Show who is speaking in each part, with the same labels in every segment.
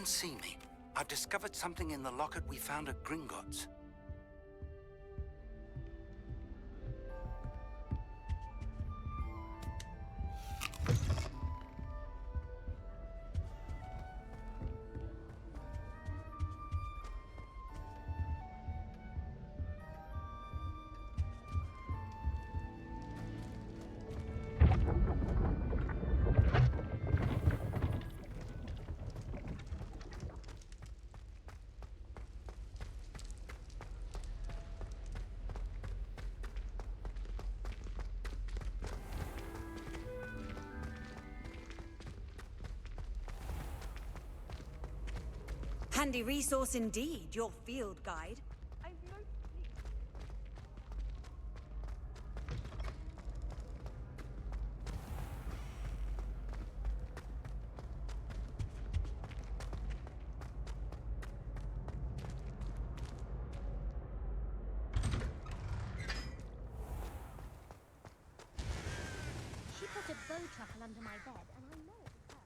Speaker 1: and see me. I've discovered something in the locket we found at Gringotts.
Speaker 2: Handy resource indeed, your field guide.
Speaker 3: She put a bow truckle under my bed, and I know it was her.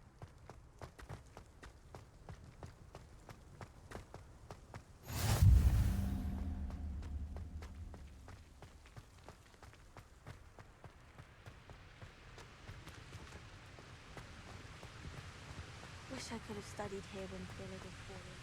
Speaker 3: Wish I could have studied here when Philip was falling.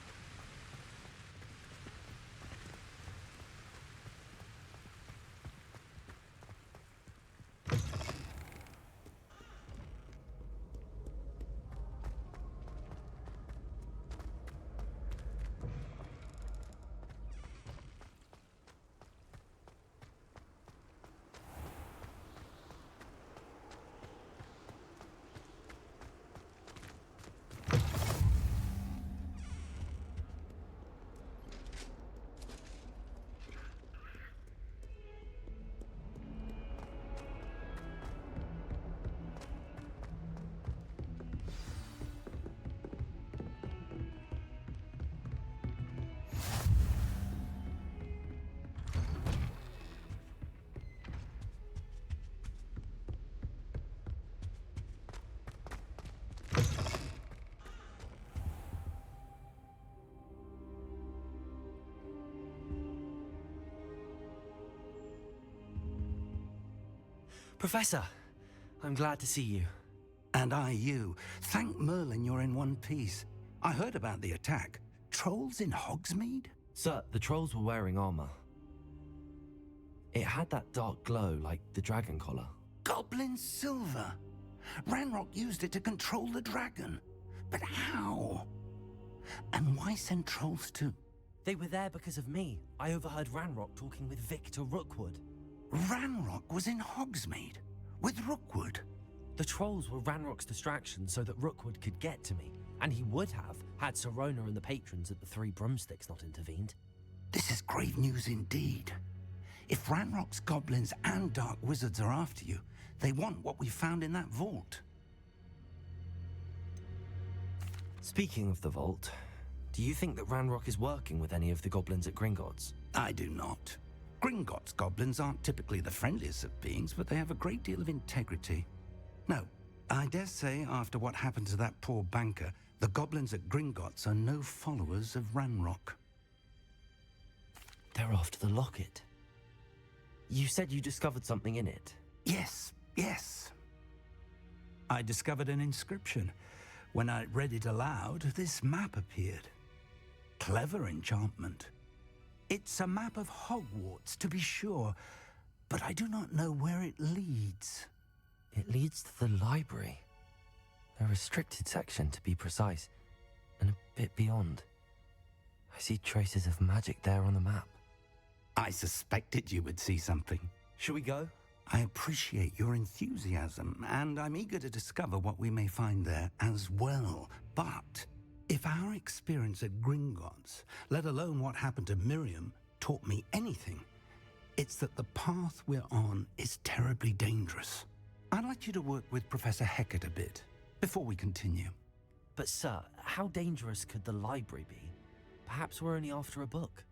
Speaker 4: Professor, I'm glad to see you.
Speaker 1: And I you. Thank Merlin you're in one piece. I heard about the attack. Trolls in Hogsmeade?
Speaker 4: Sir, the trolls were wearing armor. It had that dark glow like the dragon collar.
Speaker 1: Goblin silver. Ranrock used it to control the dragon. But how? And why send trolls too?
Speaker 4: They were there because of me. I overheard Ranrock talking with Victor Rookwood.
Speaker 1: Ranrock was in Hogsmeade with Rookwood.
Speaker 4: The trolls were Ranrock's distraction so that Rookwood could get to me. And he would have had Sirona and the patrons at the Three Broomsticks not intervened.
Speaker 1: This is grave news indeed. If Ranrock's goblins and dark wizards are after you, they want what we found in that vault.
Speaker 4: Speaking of the vault, do you think that Ranrock is working with any of the goblins at Gringotts?
Speaker 1: I do not. Gringotts goblins aren't typically the friendliest of beings, but they have a great deal of integrity. No, I dare say after what happened to that poor banker, the goblins at Gringotts are no followers of Ranrock.
Speaker 4: They're after the locket. You said you discovered something in it.
Speaker 1: Yes. I discovered an inscription. When I read it aloud, this map appeared. Clever enchantment. It's a map of Hogwarts, to be sure, but I do not know where it leads.
Speaker 4: It leads to the library. A restricted section, to be precise, and a bit beyond. I see traces of magic there on the map.
Speaker 1: I suspected you would see something.
Speaker 4: Shall we go?
Speaker 1: I appreciate your enthusiasm, and I'm eager to discover what we may find there as well. But if our experience at Gringotts, let alone what happened to Miriam, taught me anything, it's that the path we're on is terribly dangerous. I'd like you to work with Professor Hecat a bit before we continue.
Speaker 4: But sir, how dangerous could the library be? Perhaps we're only after a book.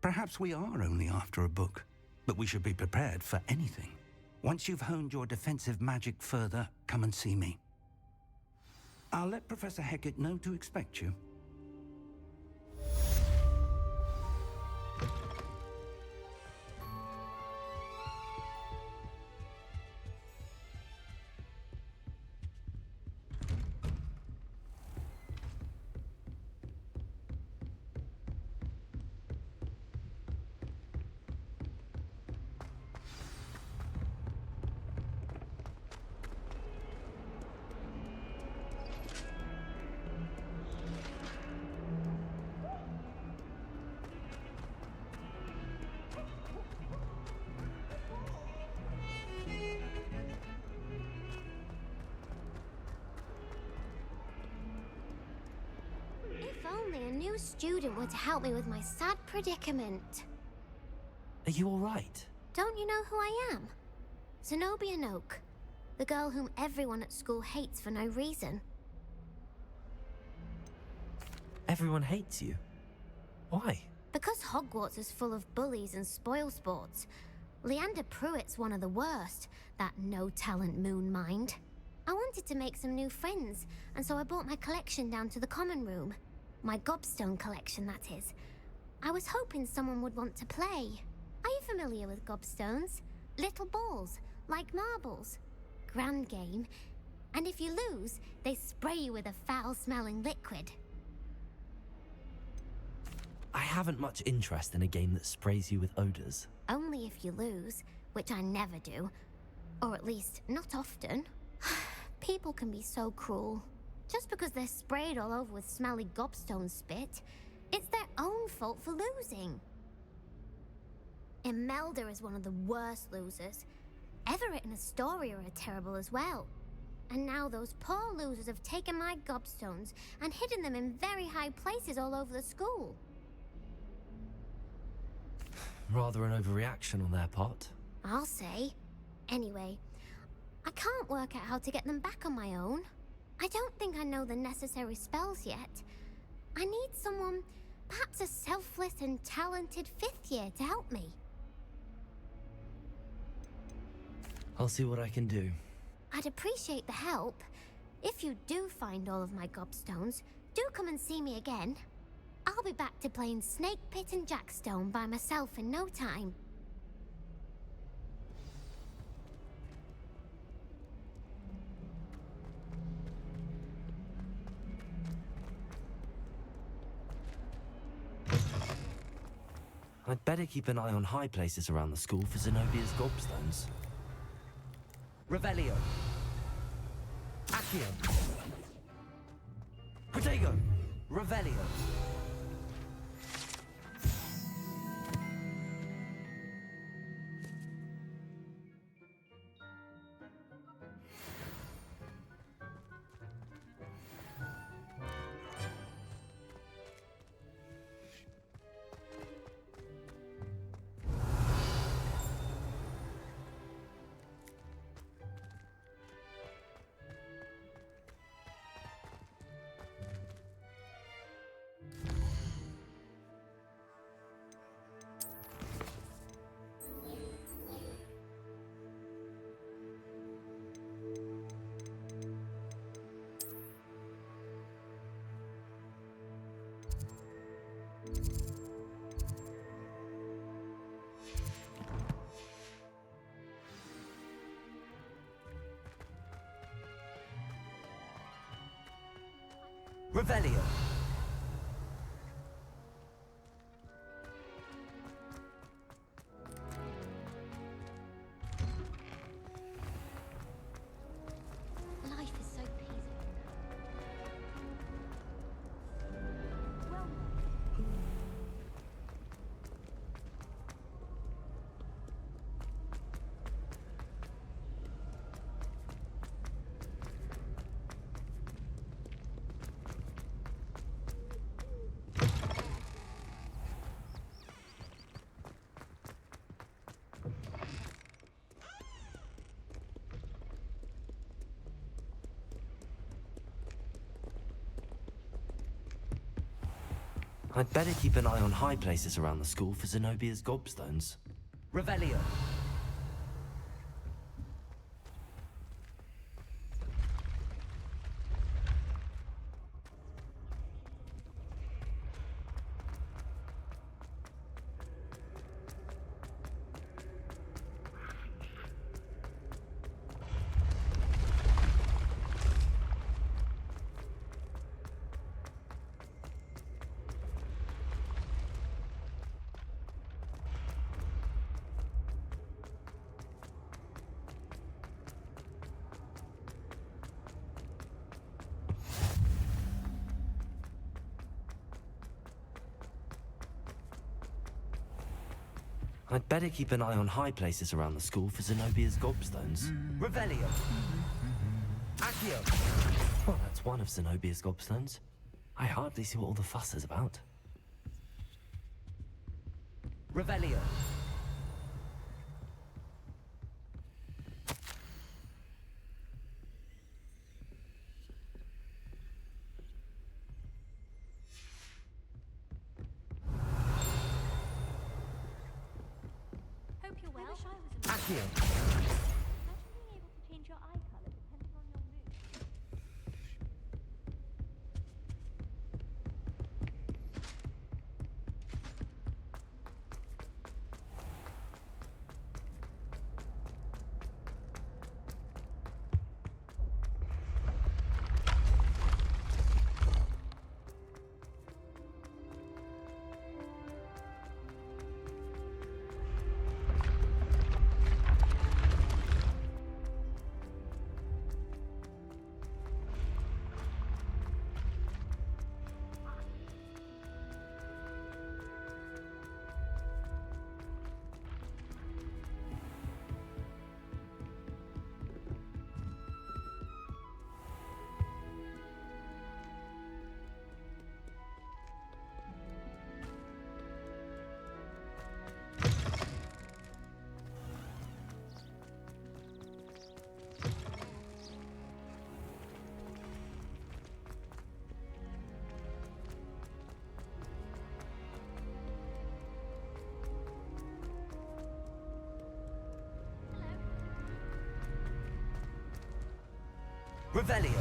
Speaker 1: Perhaps we are only after a book, but we should be prepared for anything. Once you've honed your defensive magic further, come and see me. I'll let Professor Hecat know to expect you.
Speaker 3: new student were to help me with my sad predicament.
Speaker 4: Are you alright?
Speaker 3: Don't you know who I am? Zenobia Noak, the girl whom everyone at school hates for no reason.
Speaker 4: Everyone hates you. Why?
Speaker 3: Because Hogwarts is full of bullies and spoilsports. Leander Pruitt's one of the worst, that no-talent moon mind. I wanted to make some new friends, and so I brought my collection down to the common room. My gobstone collection, that is. I was hoping someone would want to play. Are you familiar with gobstones? Little balls, like marbles. Grand game. And if you lose, they spray you with a foul-smelling liquid.
Speaker 4: I haven't much interest in a game that sprays you with odors.
Speaker 3: Only if you lose, which I never do. Or at least, not often. People can be so cruel. Just because they're sprayed all over with smelly gobstone spit, it's their own fault for losing. Imelda is one of the worst losers. Everett and Astoria are terrible as well. And now those poor losers have taken my gobstones and hidden them in very high places all over the school.
Speaker 4: Rather an overreaction on their part.
Speaker 3: I'll say. Anyway, I can't work out how to get them back on my own. I don't think I know the necessary spells yet. I need someone, perhaps a selfless and talented fifth year to help me.
Speaker 4: I'll see what I can do.
Speaker 3: I'd appreciate the help. If you do find all of my gobstones, do come and see me again. I'll be back to playing Snake Pit and Jackstone by myself in no time.
Speaker 4: I'd better keep an eye on high places around the school for Zenobia's gobstones. Revelio. Accio. Protego. Revelio. Revelio.
Speaker 3: Life is so peaceful. Well,
Speaker 4: I'd better keep an eye on high places around the school for Zenobia's gobstones. Revelio. I'd better keep an eye on high places around the school for Zenobia's gobstones. Revelio. Accio. Well, that's one of Zenobia's gobstones. I hardly see what all the fuss is about.
Speaker 5: Revelio.
Speaker 6: Hope you're well.
Speaker 5: Accio.
Speaker 6: Imagine being able to change your eye color depending on your mood.
Speaker 5: Revelio.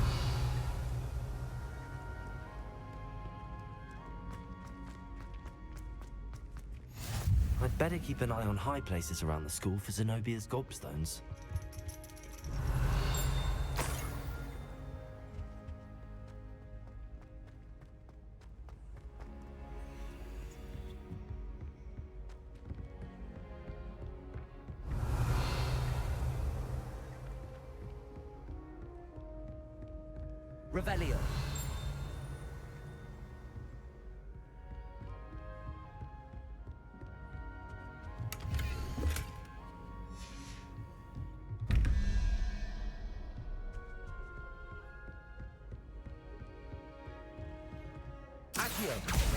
Speaker 4: I'd better keep an eye on high places around the school for Zenobia's gobstones.
Speaker 5: Revelio. Accio.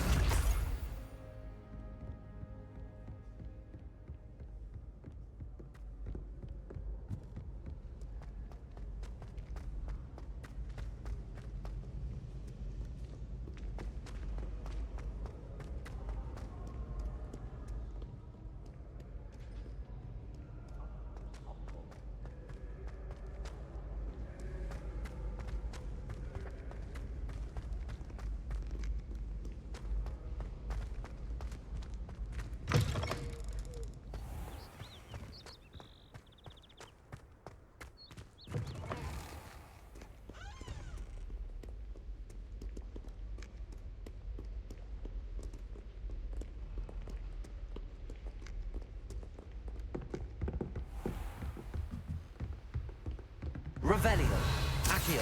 Speaker 5: Revelio. Accio.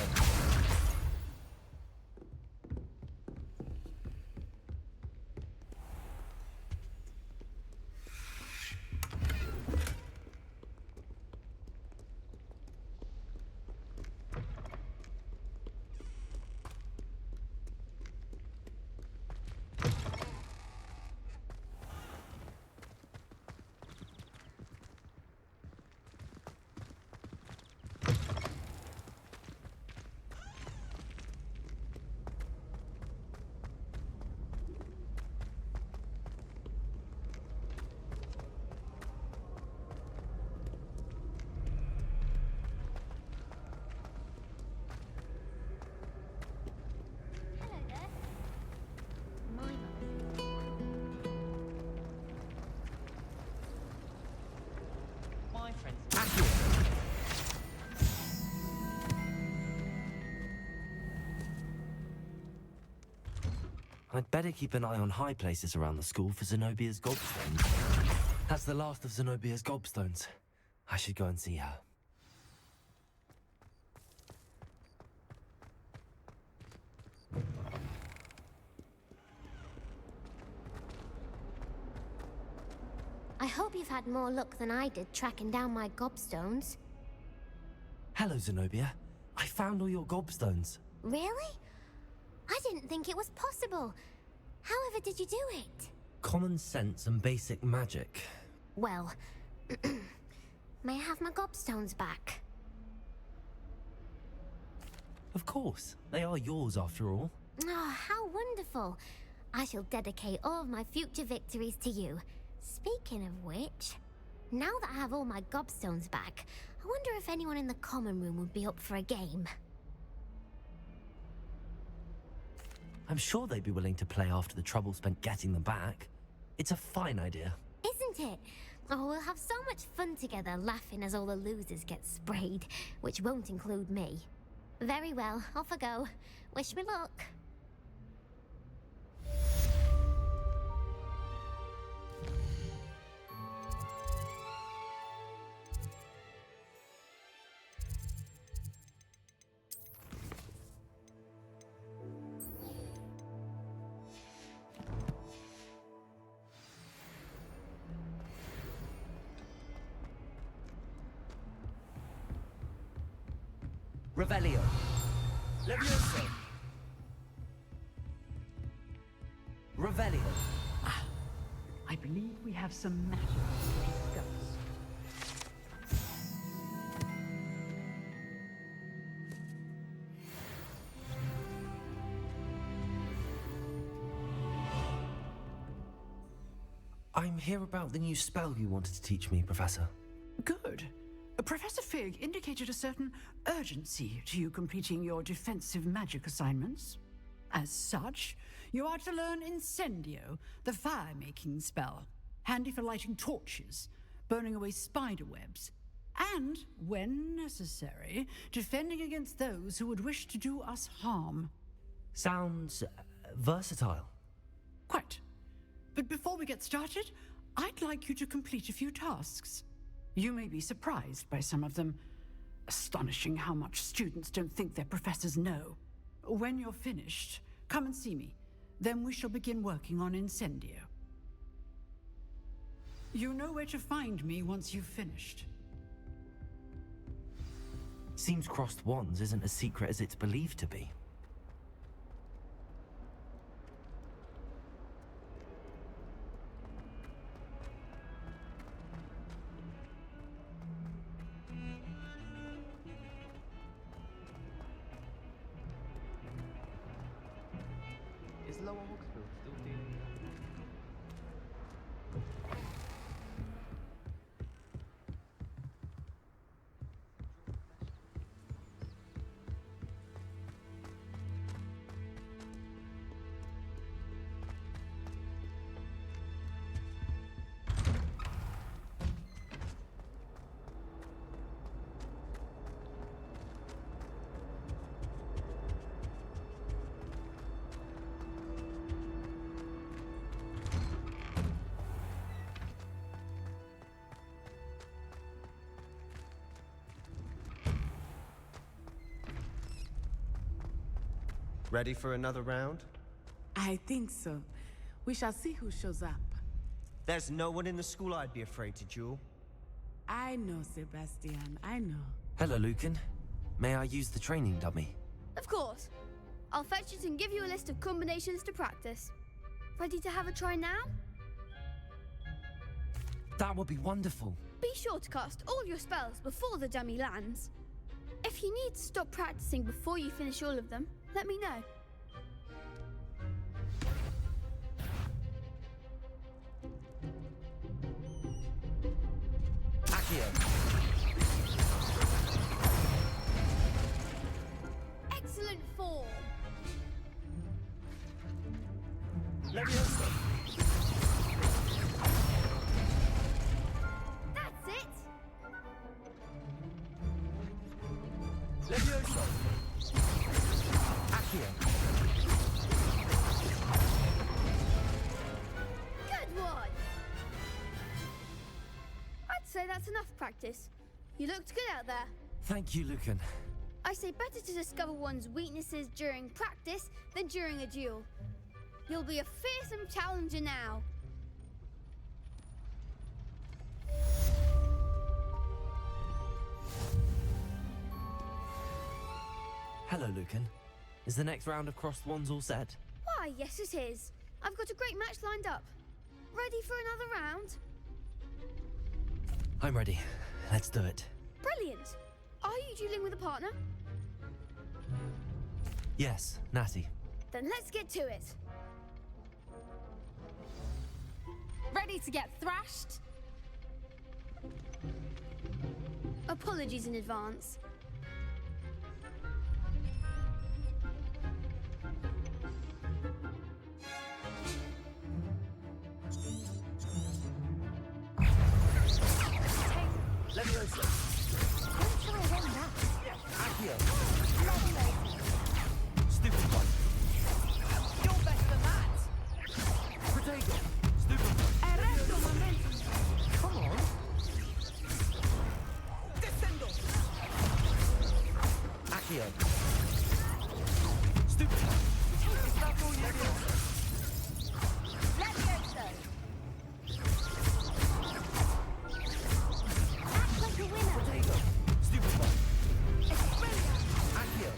Speaker 6: Hello there.
Speaker 3: My
Speaker 5: My friends. Accio.
Speaker 4: I'd better keep an eye on high places around the school for Zenobia's gobstones. That's the last of Zenobia's gobstones. I should go and see her.
Speaker 3: I hope you've had more luck than I did tracking down my gobstones.
Speaker 4: Hello, Zenobia. I found all your gobstones.
Speaker 3: Really? I didn't think it was possible. However did you do it?
Speaker 4: Common sense and basic magic.
Speaker 3: Well, may I have my gobstones back?
Speaker 4: Of course, they are yours after all.
Speaker 3: Oh, how wonderful. I shall dedicate all of my future victories to you. Speaking of which, now that I have all my gobstones back, I wonder if anyone in the common room would be up for a game.
Speaker 4: I'm sure they'd be willing to play after the trouble spent getting them back. It's a fine idea.
Speaker 3: Isn't it? Oh, we'll have so much fun together laughing as all the losers get sprayed, which won't include me. Very well, off I go. Wish me luck.
Speaker 5: Revelio. Levioso. Revelio.
Speaker 7: I believe we have some matters to discuss.
Speaker 4: I'm here about the new spell you wanted to teach me, Professor.
Speaker 7: Good. Professor Fig indicated a certain urgency to you completing your defensive magic assignments. As such, you are to learn Incendio, the fire-making spell, handy for lighting torches, burning away spider webs, and, when necessary, defending against those who would wish to do us harm.
Speaker 4: Sounds versatile.
Speaker 7: Quite. But before we get started, I'd like you to complete a few tasks. You may be surprised by some of them. Astonishing how much students don't think their professors know. When you're finished, come and see me. Then we shall begin working on Incendio. You know where to find me once you've finished.
Speaker 4: Seems crossed wands isn't as secret as it's believed to be.
Speaker 5: Is Lower Hawksbill still dealing with that?
Speaker 8: Ready for another round?
Speaker 9: I think so. We shall see who shows up.
Speaker 8: There's no one in the school I'd be afraid to duel.
Speaker 9: I know, Sebastian, I know.
Speaker 4: Hello, Lucan. May I use the training dummy?
Speaker 10: Of course. I'll fetch it and give you a list of combinations to practice. Ready to have a try now?
Speaker 4: That would be wonderful.
Speaker 10: Be sure to cast all your spells before the dummy lands. If you need to stop practicing before you finish all of them, let me know.
Speaker 5: Accio.
Speaker 10: Excellent form.
Speaker 5: Levioso.
Speaker 10: That's it.
Speaker 5: Levioso. Accio.
Speaker 10: Good one. I'd say that's enough practice. You looked good out there.
Speaker 4: Thank you, Lucan.
Speaker 10: I say better to discover one's weaknesses during practice than during a duel. You'll be a fearsome challenger now.
Speaker 4: Hello, Lucan. Is the next round of crossed wands all set?
Speaker 10: Why, yes it is. I've got a great match lined up. Ready for another round?
Speaker 4: I'm ready. Let's do it.
Speaker 10: Brilliant. Are you dueling with a partner?
Speaker 4: Yes, Natty.
Speaker 10: Then let's get to it.
Speaker 6: Ready to get thrashed?
Speaker 10: Apologies in advance.
Speaker 4: Leviosa.
Speaker 3: Don't try one that.
Speaker 4: Accio.
Speaker 3: Leviosa.
Speaker 4: Stupid one.
Speaker 6: You're better than that.
Speaker 4: Protego. Stupid one.
Speaker 6: Erecto momentum.
Speaker 4: Come on.
Speaker 6: Descendo.
Speaker 4: Accio. Stupid one.
Speaker 6: Is that all you got?
Speaker 3: Leviosa. Act like a winner.
Speaker 4: Protego. Stupid one. Accio.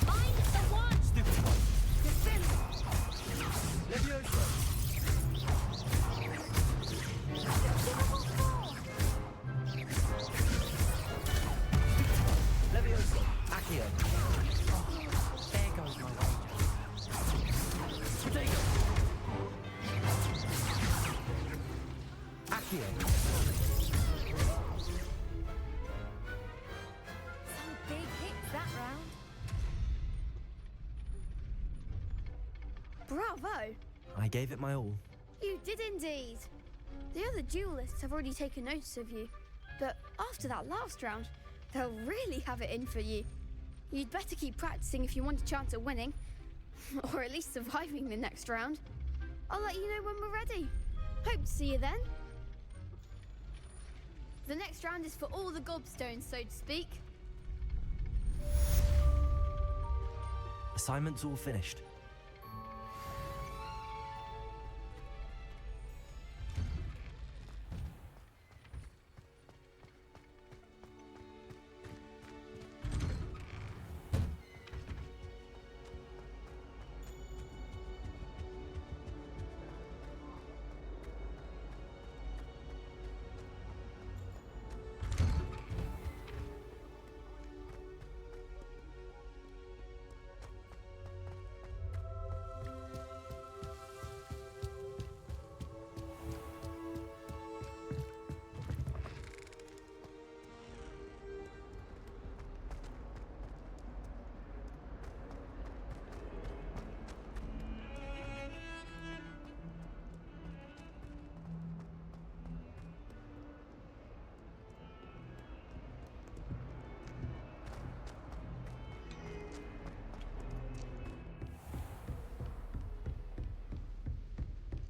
Speaker 3: Find the one.
Speaker 4: Stupid one.
Speaker 6: Descendo.
Speaker 4: Leviosa. Leviosa. Accio. There goes my wager. Protego. Accio.
Speaker 3: Some big hits that round.
Speaker 10: Bravo.
Speaker 4: I gave it my all.
Speaker 10: You did indeed. The other duelists have already taken notice of you, but after that last round, they'll really have it in for you. You'd better keep practicing if you want a chance at winning, or at least surviving the next round. I'll let you know when we're ready. Hope to see you then. The next round is for all the gobstones, so to speak.
Speaker 4: Assignment's all finished.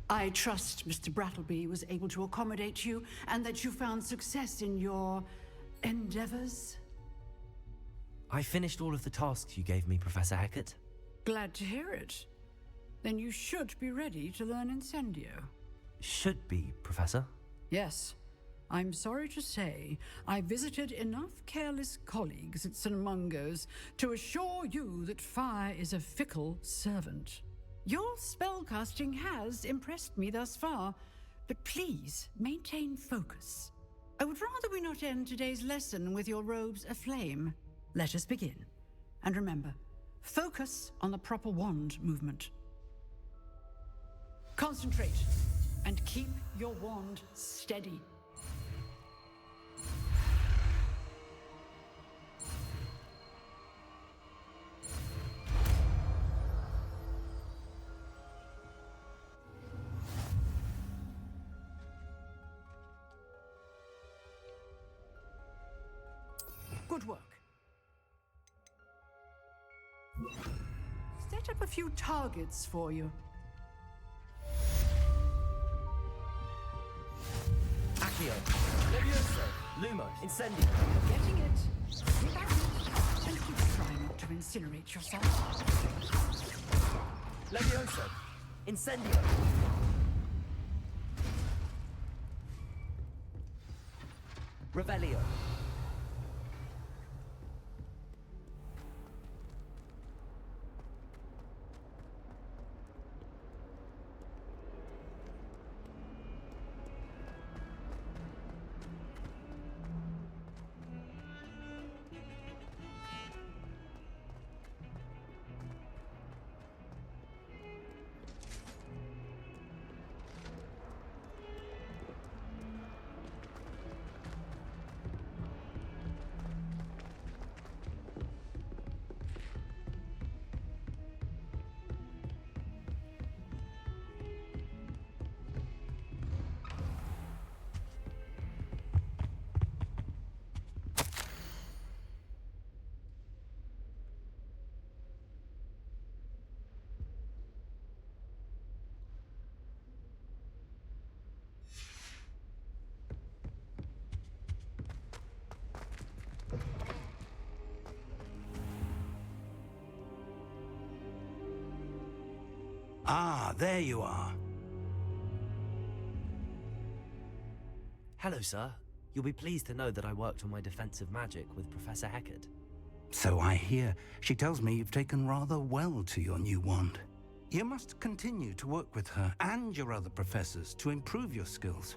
Speaker 7: I trust Mr. Brattleby was able to accommodate you and that you found success in your endeavors.
Speaker 4: I finished all of the tasks you gave me, Professor Hecat.
Speaker 7: Glad to hear it. Then you should be ready to learn Incendio.
Speaker 4: Should be, Professor.
Speaker 7: Yes. I'm sorry to say, I visited enough careless colleagues at St. Mungo's to assure you that fire is a fickle servant. Your spellcasting has impressed me thus far, but please maintain focus. I would rather we not end today's lesson with your robes aflame. Let us begin. And remember, focus on the proper wand movement. Concentrate and keep your wand steady. Good work. Set up a few targets for you.
Speaker 4: Accio. Levioso. Lumo. Incendio.
Speaker 7: Getting it. Keep at it. And keep trying not to incinerate yourself.
Speaker 4: Levioso. Incendio. Revelio.
Speaker 1: Ah, there you are.
Speaker 4: Hello, sir. You'll be pleased to know that I worked on my defensive magic with Professor Heckard.
Speaker 1: So I hear. She tells me you've taken rather well to your new wand. You must continue to work with her and your other professors to improve your skills.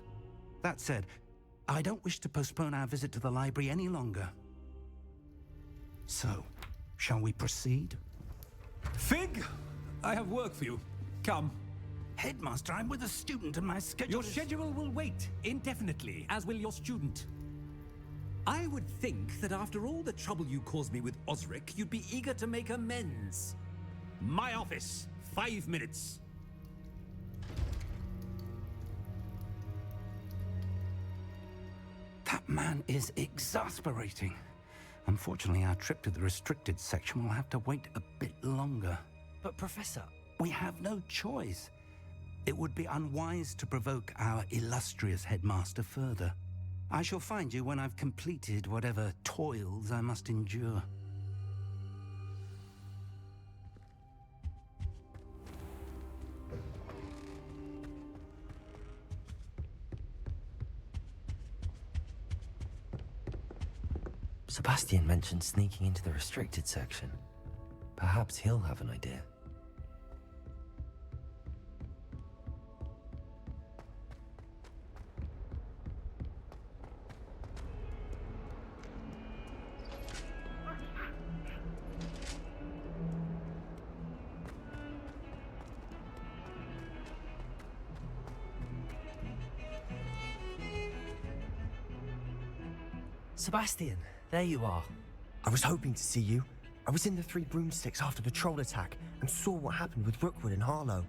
Speaker 1: That said, I don't wish to postpone our visit to the library any longer. So, shall we proceed?
Speaker 11: Fig, I have work for you. Come.
Speaker 1: Headmaster, I'm with a student and my schedule
Speaker 11: Your
Speaker 1: is...
Speaker 11: schedule will wait indefinitely, as will your student. I would think that after all the trouble you caused me with Osric, you'd be eager to make amends. My office, 5 minutes.
Speaker 1: That man is exasperating. Unfortunately, our trip to the restricted section will have to wait a bit longer.
Speaker 4: But Professor...
Speaker 1: We have no choice. It would be unwise to provoke our illustrious headmaster further. I shall find you when I've completed whatever toils I must endure.
Speaker 4: Sebastian mentioned sneaking into the restricted section. Perhaps he'll have an idea. Sebastian, there you are.
Speaker 12: I was hoping to see you. I was in the Three Broomsticks after the troll attack and saw what happened with Rookwood and Harlow.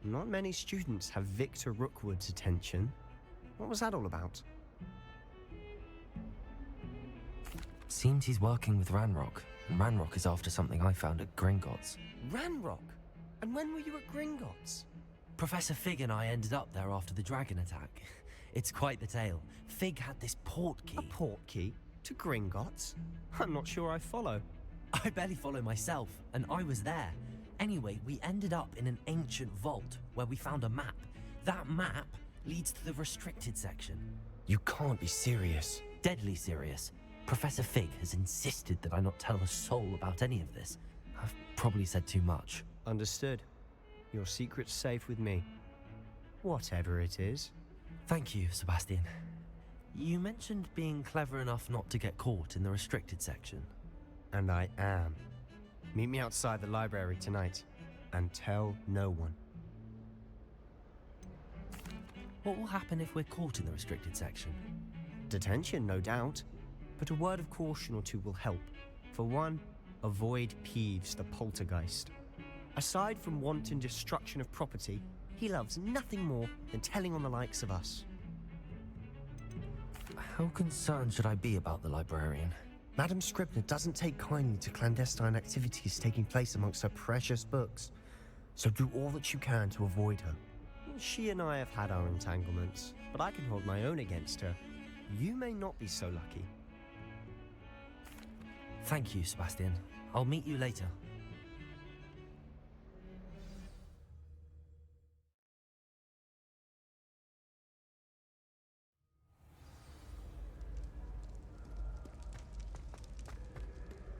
Speaker 8: Not many students have Victor Rookwood's attention. What was that all about?
Speaker 4: Seems he's working with Ranrock, and Ranrock is after something I found at Gringotts.
Speaker 8: Ranrock? And when were you at Gringotts?
Speaker 4: Professor Fig and I ended up there after the dragon attack. It's quite the tale. Fig had this port key.
Speaker 8: A port key? To Gringotts? I'm not sure I follow.
Speaker 4: I barely follow myself, and I was there. Anyway, we ended up in an ancient vault where we found a map. That map leads to the restricted section.
Speaker 12: You can't be serious.
Speaker 4: Deadly serious. Professor Fig has insisted that I not tell a soul about any of this. I've probably said too much.
Speaker 8: Understood. Your secret's safe with me. Whatever it is.
Speaker 4: Thank you, Sebastian. You mentioned being clever enough not to get caught in the restricted section.
Speaker 8: And I am. Meet me outside the library tonight, and tell no one.
Speaker 4: What will happen if we're caught in the restricted section?
Speaker 8: Detention, no doubt. But a word of caution or two will help. For one, avoid Peeves the poltergeist. Aside from wanton destruction of property, he loves nothing more than telling on the likes of us.
Speaker 4: How concerned should I be about the librarian?
Speaker 12: Madam Scribner doesn't take kindly to clandestine activities taking place amongst her precious books. So do all that you can to avoid her.
Speaker 8: She and I have had our entanglements, but I can hold my own against her. You may not be so lucky.
Speaker 4: Thank you, Sebastian. I'll meet you later.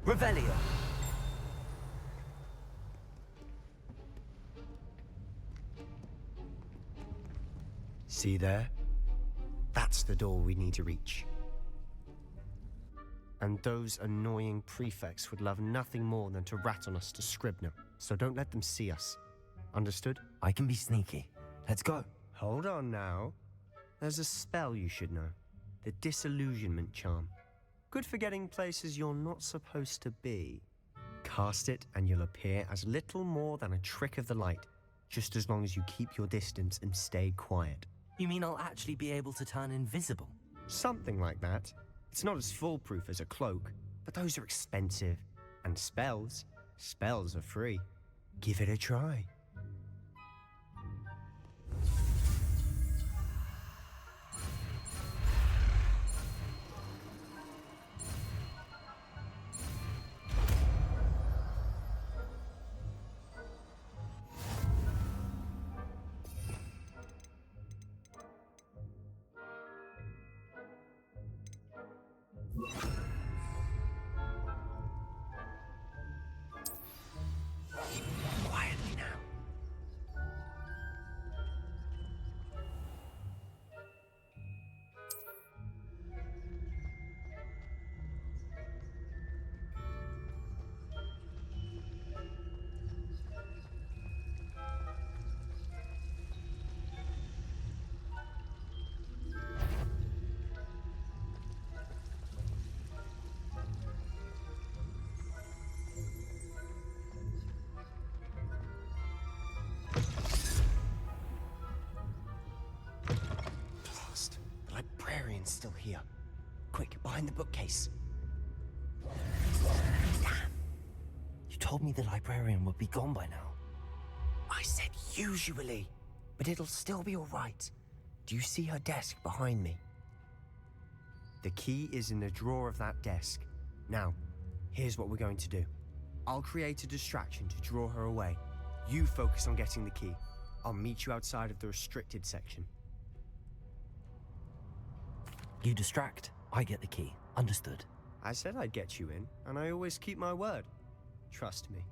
Speaker 4: Revelio.
Speaker 8: See there? That's the door we need to reach. And those annoying prefects would love nothing more than to rat on us to Scribner, so don't let them see us. Understood?
Speaker 4: I can be sneaky. Let's go.
Speaker 8: Hold on now. There's a spell you should know. The Disillusionment Charm. Good for getting places you're not supposed to be. Cast it and you'll appear as little more than a trick of the light, just as long as you keep your distance and stay quiet.
Speaker 4: You mean I'll actually be able to turn invisible?
Speaker 8: Something like that. It's not as foolproof as a cloak, but those are expensive. And spells are free. Give it a try.
Speaker 12: It's still here. Quick, behind the bookcase.
Speaker 4: You told me the librarian would be gone by now.
Speaker 12: I said usually, but it'll still be all right. Do you see her desk behind me?
Speaker 8: The key is in the drawer of that desk. Now, here's what we're going to do. I'll create a distraction to draw her away. You focus on getting the key. I'll meet you outside of the restricted section.
Speaker 4: You distract, I get the key. Understood.
Speaker 8: I said I'd get you in, and I always keep my word. Trust me.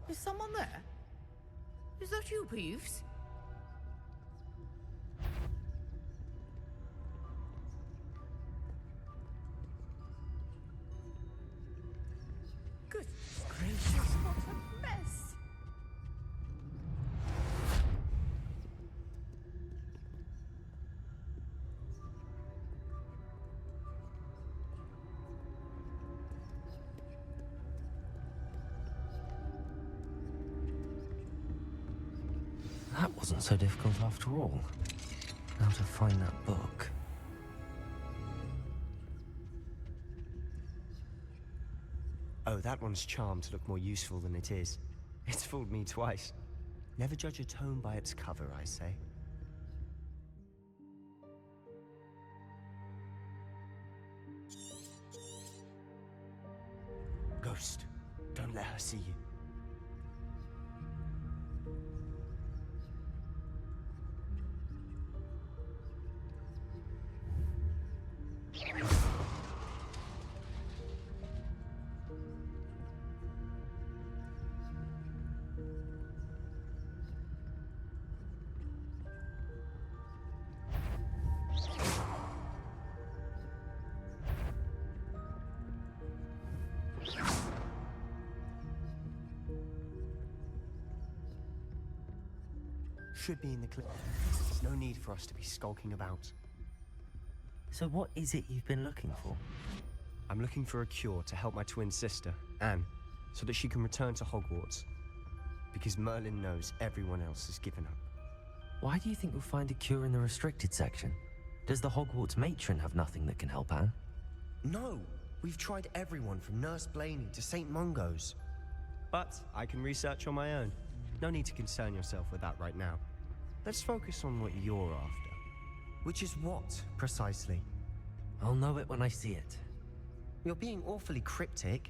Speaker 9: Is someone there? Is that you, Peeves? Goodness gracious, what a mess!
Speaker 4: That wasn't so difficult after all. Now to find that book.
Speaker 8: Oh, that one's charmed to look more useful than it is. It's fooled me twice. Never judge a tome by its cover, I say.
Speaker 12: Ghost, don't let her see you.
Speaker 8: Should be in the clip. No need for us to be skulking about.
Speaker 4: So what is it you've been looking for?
Speaker 8: I'm looking for a cure to help my twin sister, Anne, so that she can return to Hogwarts. Because Merlin knows everyone else has given up.
Speaker 4: Why do you think you'll find a cure in the restricted section? Does the Hogwarts matron have nothing that can help Anne?
Speaker 12: No, we've tried everyone from Nurse Blaney to St. Mungo's.
Speaker 8: But I can research on my own. No need to concern yourself with that right now. Let's focus on what you're after.
Speaker 12: Which is what, precisely?
Speaker 4: I'll know it when I see it.
Speaker 12: You're being awfully cryptic.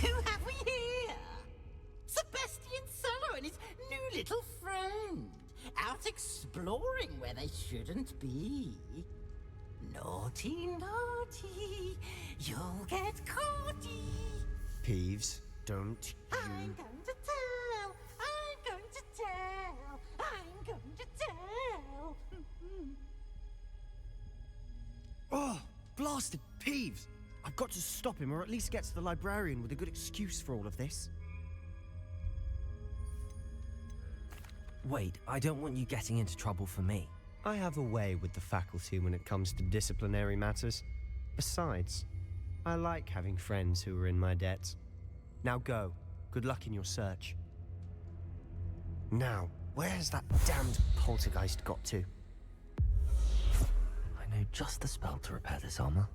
Speaker 13: Who have we here? Sebastian Solo and his new little friend. Out exploring where they shouldn't be. Naughty, naughty, you'll get caughty.
Speaker 8: Peeves, don't you...
Speaker 13: I'm going to tell, I'm going to tell, I'm going to tell.
Speaker 8: Oh, blasted Peeves! I've got to stop him, or at least get to the librarian with a good excuse for all of this.
Speaker 4: Wait, I don't want you getting into trouble for me.
Speaker 8: I have a way with the faculty when it comes to disciplinary matters. Besides, I like having friends who are in my debt. Now go. Good luck in your search.
Speaker 12: Now, where's that damned poltergeist got to?
Speaker 4: I know just the spell to repair this armor.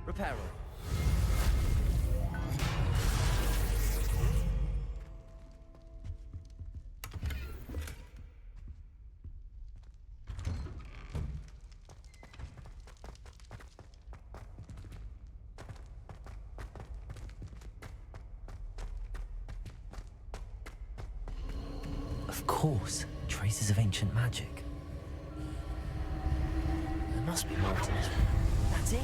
Speaker 5: Reparo.
Speaker 4: Of course, traces of ancient magic. There must be more to this. That's it!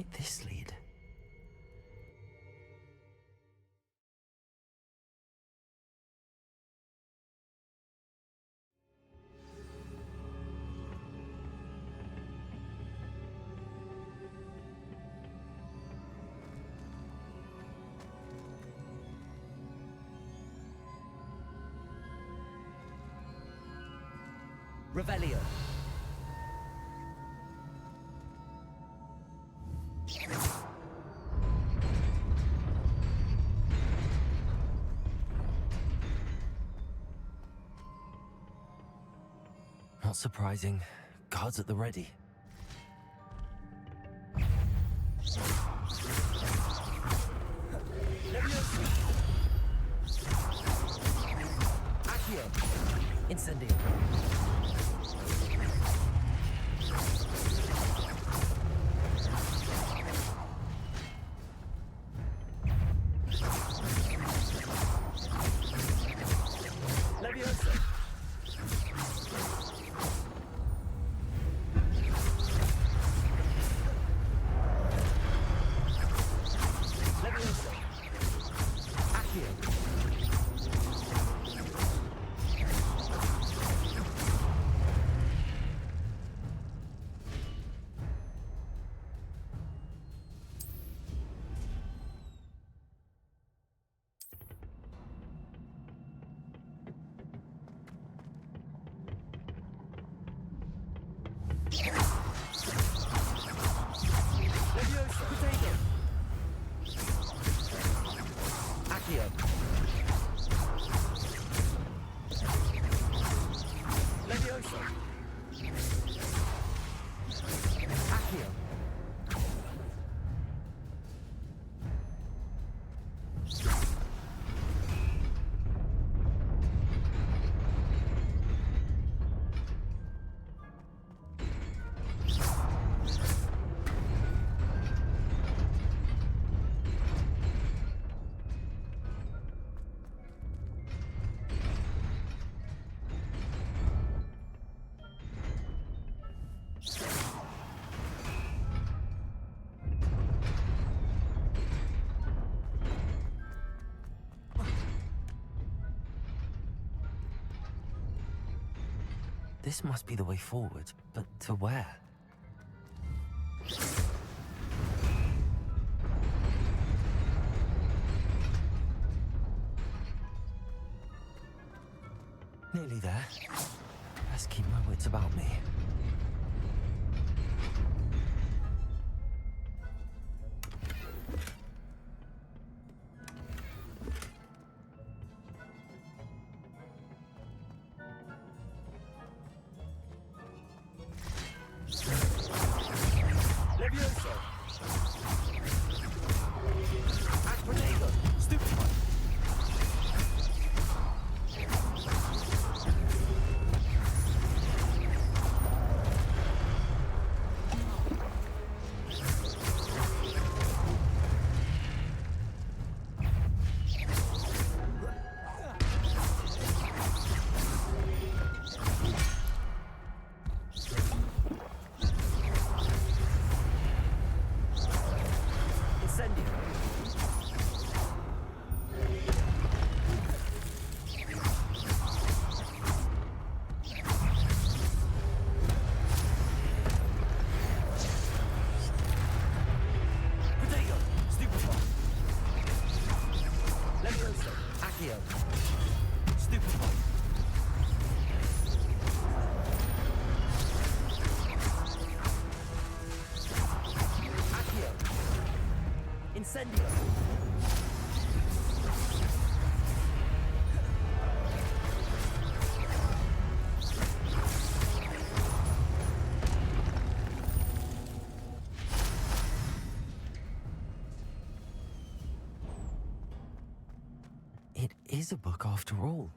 Speaker 4: might this lead?
Speaker 14: Revelio.
Speaker 4: Not surprising. Guards at the ready.
Speaker 14: Accio. Incendio. Leviosa. Leviosa. Accio. Leviosa. Potato. Accio. Leviosa. Accio.
Speaker 4: This must be the way forward, but to where? Nearly there. Best keep my wits about me.
Speaker 14: Leviosa. Acquinator. Stupefy. Incendio. Potato. Stupefy. Leviosa. Accio. Stupefy. Accio. Incendio.
Speaker 4: It is a book after all.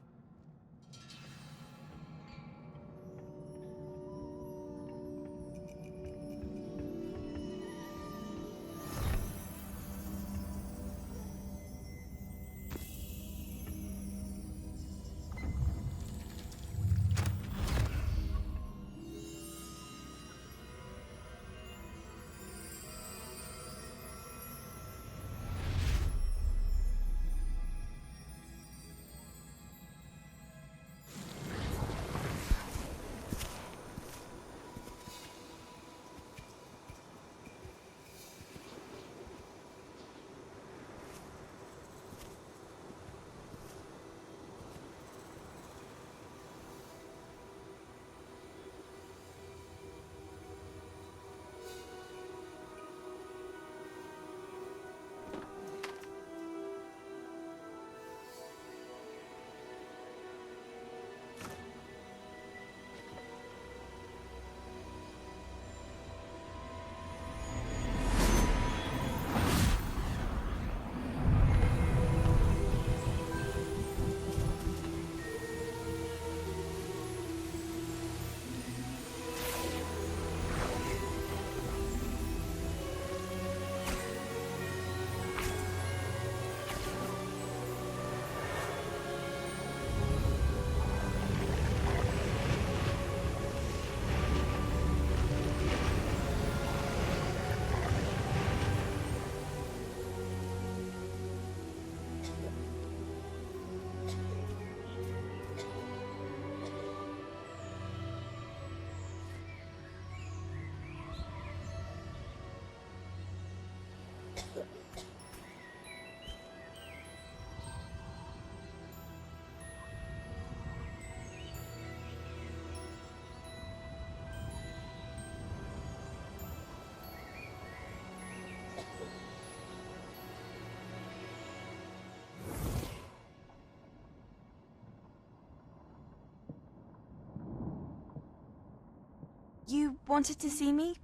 Speaker 15: You wanted to see me?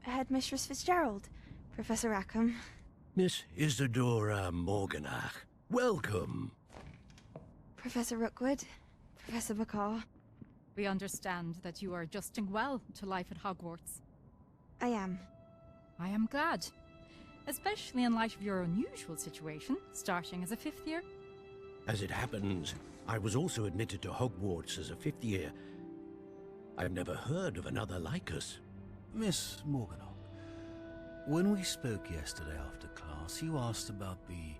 Speaker 15: Headmistress Fitzgerald, Professor Rackham.
Speaker 16: Miss Isadora Morganach, welcome.
Speaker 15: Professor Rookwood, Professor McCaw.
Speaker 17: We understand that you are adjusting well to life at Hogwarts.
Speaker 15: I am.
Speaker 17: I am glad. Especially in light of your unusual situation, starting as a 5th year.
Speaker 16: As it happens, I was also admitted to Hogwarts as a 5th year. I've never heard of another like us.
Speaker 18: Miss Morganach, when we spoke yesterday after class, you asked about the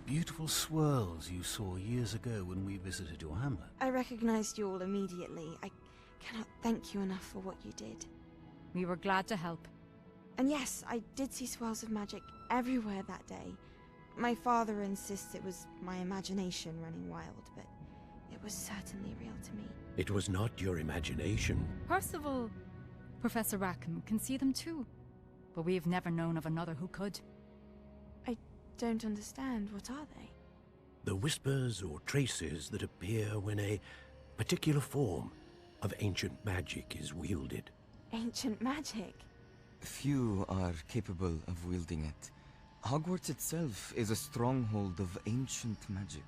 Speaker 18: beautiful swirls you saw years ago when we visited your hamlet.
Speaker 15: I recognized you all immediately. I cannot thank you enough for what you did.
Speaker 17: We were glad to help.
Speaker 15: And yes, I did see swirls of magic everywhere that day. My father insists it was my imagination running wild, but it was certainly real to me.
Speaker 16: It was not your imagination.
Speaker 17: Percival, Professor Rackham can see them too. But we've never known of another who could.
Speaker 15: I don't understand. What are they?
Speaker 16: The whispers or traces that appear when a particular form of ancient magic is wielded.
Speaker 15: Ancient magic?
Speaker 19: Few are capable of wielding it. Hogwarts itself is a stronghold of ancient magic.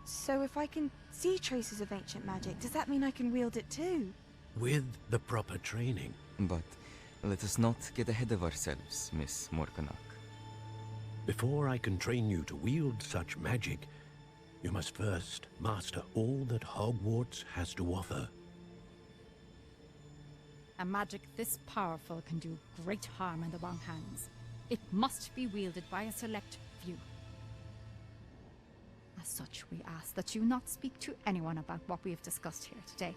Speaker 15: So if I can see traces of ancient magic, does that mean I can wield it too?
Speaker 16: With the proper training.
Speaker 19: But let us not get ahead of ourselves, Miss Morganach.
Speaker 16: Before I can train you to wield such magic, you must first master all that Hogwarts has to offer.
Speaker 17: A magic this powerful can do great harm in the wrong hands. It must be wielded by a select few. As such, we ask that you not speak to anyone about what we have discussed here today.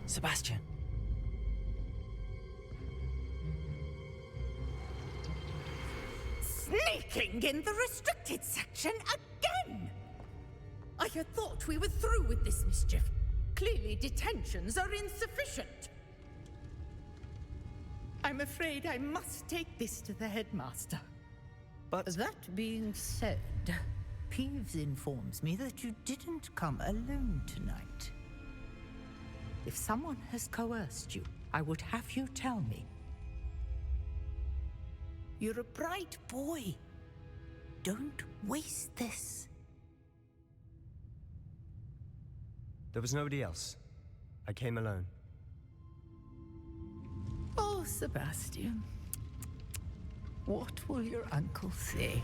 Speaker 14: Sebastian.
Speaker 13: Sneaking in the restricted section again! I had thought we were through with this mischief. Clearly detentions are insufficient. I'm afraid I must take this to the headmaster.
Speaker 20: But that being said, Peeves informs me that you didn't come alone tonight. If someone has coerced you, I would have you tell me. You're a bright boy. Don't waste this.
Speaker 8: There was nobody else. I came alone.
Speaker 20: Oh, Sebastian. What will your uncle say?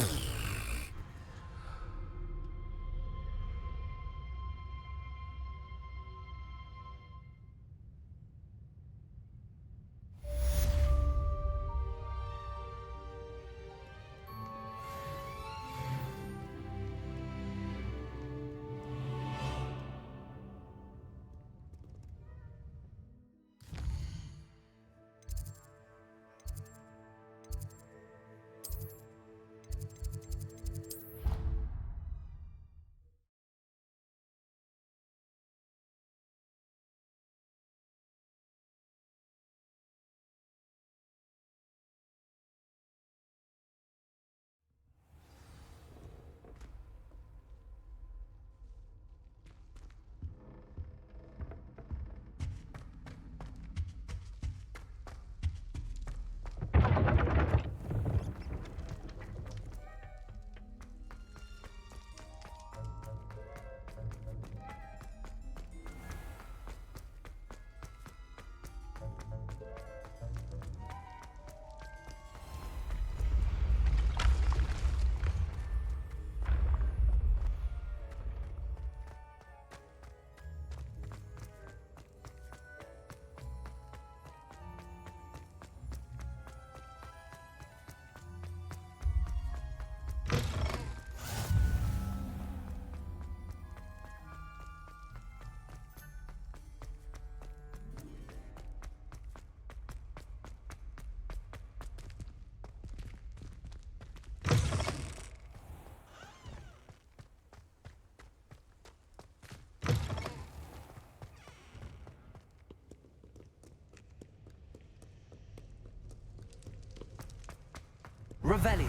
Speaker 14: Revelio.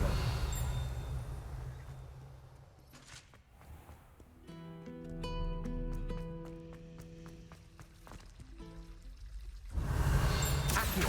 Speaker 14: Accio.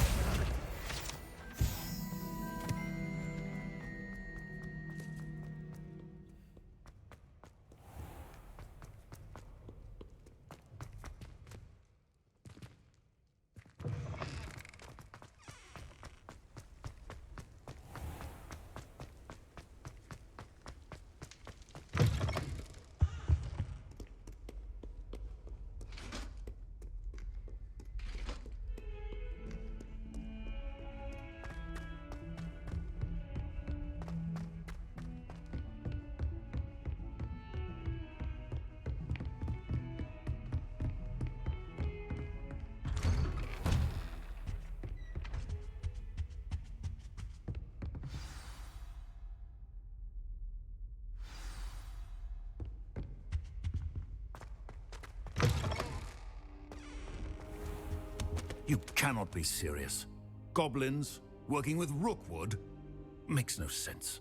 Speaker 18: You cannot be serious. Goblins working with Rookwood makes no sense.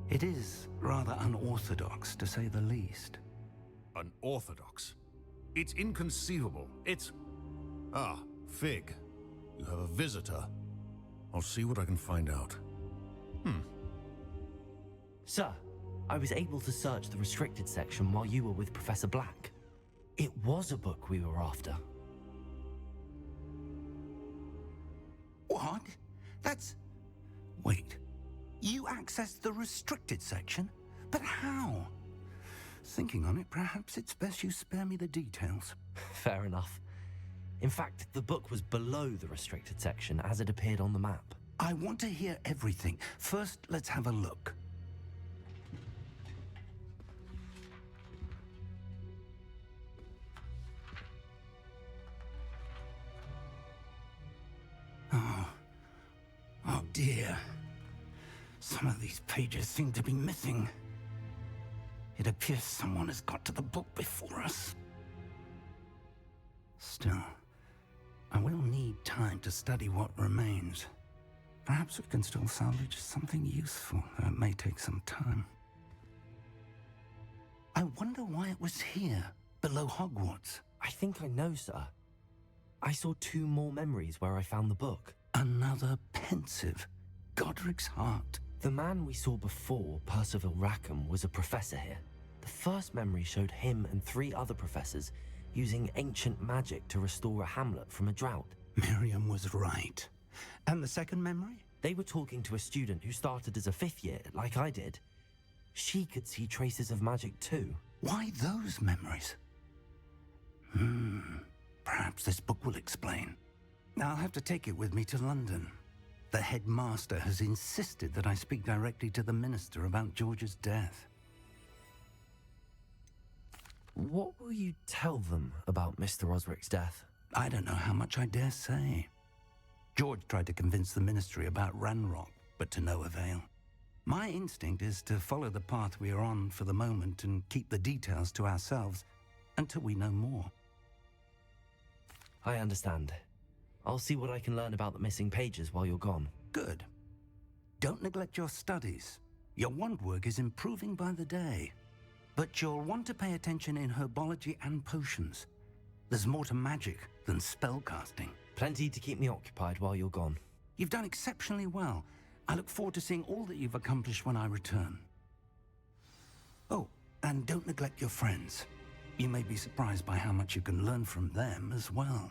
Speaker 1: It is rather unorthodox, to say the least.
Speaker 18: Unorthodox? It's inconceivable. It's... Ah, Fig. You have a visitor. I'll see what I can find out.
Speaker 4: Sir, I was able to search the restricted section while you were with Professor Black. It was a book we were after.
Speaker 1: What? That's... Wait. You accessed the restricted section? But how? Thinking on it, perhaps it's best you spare me the details.
Speaker 4: Fair enough. In fact, the book was below the restricted section as it appeared on the map.
Speaker 1: I want to hear everything. First, let's have a look. Oh dear. Some of these pages seem to be missing. It appears someone has got to the book before us. Still, I will need time to study what remains. Perhaps we can still salvage something useful, though it may take some time. I wonder why it was here, below Hogwarts.
Speaker 4: I think I know, sir. I saw 2 more memories where I found the book.
Speaker 1: Another pensive. Godric's heart.
Speaker 4: The man we saw before, Percival Rackham, was a professor here. The first memory showed him and 3 other professors using ancient magic to restore a hamlet from a drought.
Speaker 1: Miriam was right. And the second memory?
Speaker 4: They were talking to a student who started as a 5th year, like I did. She could see traces of magic too.
Speaker 1: Why those memories? Perhaps this book will explain. I'll have to take it with me to London. The headmaster has insisted that I speak directly to the minister about George's death.
Speaker 4: What will you tell them about Mr. Osric's death?
Speaker 1: I don't know how much I dare say. George tried to convince the ministry about Ranrock, but to no avail. My instinct is to follow the path we are on for the moment and keep the details to ourselves until we know more.
Speaker 4: I understand. I'll see what I can learn about the missing pages while you're gone.
Speaker 1: Good. Don't neglect your studies. Your wand work is improving by the day. But you'll want to pay attention in herbology and potions. There's more to magic than spellcasting.
Speaker 4: Plenty to keep me occupied while you're gone.
Speaker 1: You've done exceptionally well. I look forward to seeing all that you've accomplished when I return. Oh, and don't neglect your friends. You may be surprised by how much you can learn from them as well.